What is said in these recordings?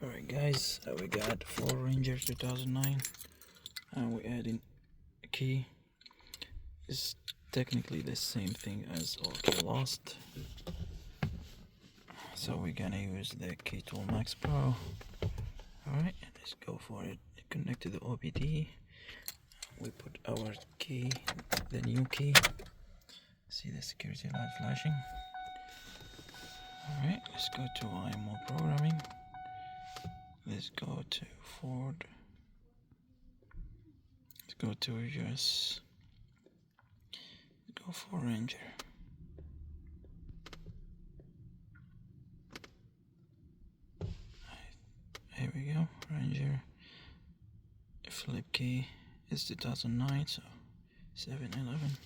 Alright guys, we got Ford Ranger 2009 and we add in a key. It's technically the same thing as all key lost. So we're gonna use the Key Tool Max Pro. Alright, let's go for it. Connect to the OBD. We put our key, the new key. See the security light flashing. Alright, let's go to IMO programming. Let's go to Ford. Let's go to Xhorse. Go for Ranger. Here we go, Ranger. Flip key is 2009, so 711.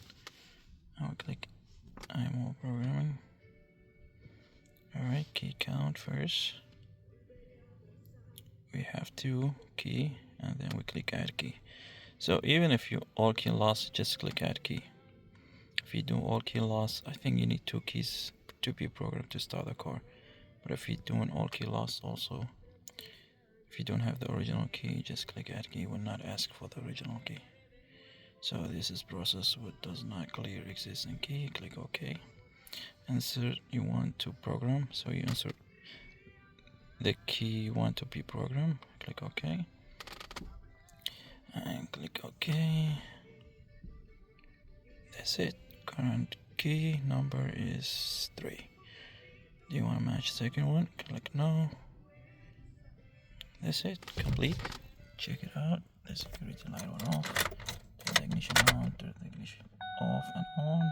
Now we click IMO programming. Alright, key count first. We have 2 key and then we click add key. So even if you all key lost, just click add key. If you do all key lost, I think you need 2 keys to be programmed to start the car. But if you do an all key lost also, if you don't have the original key, just click add key. It will not ask for the original key. So this is process what does not clear existing key. Click OK. Insert you want to program, so you insert the key you want to be programmed. Click OK and click OK. That's it. Current key number is 3. Do you want to match second one? Click no. That's it. Complete. Check it out. The security light on off. Turn the ignition on. Turn the ignition off and on.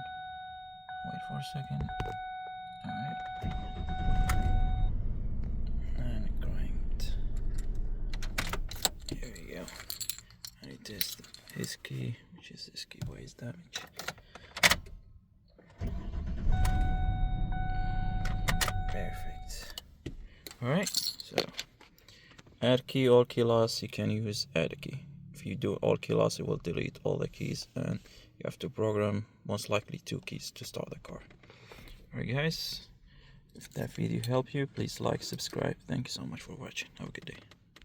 Wait for a second. Alright. And cranked. Here we go. And it tests his key, which is this key. Why is damaged? Perfect. Alright, so add key, all key loss, you can use add a key. If you do all key loss, it will delete all the keys and you have to program most likely 2 keys to start the car. Alright guys, if that video helped you, please like, subscribe. Thank you so much for watching. Have a good day.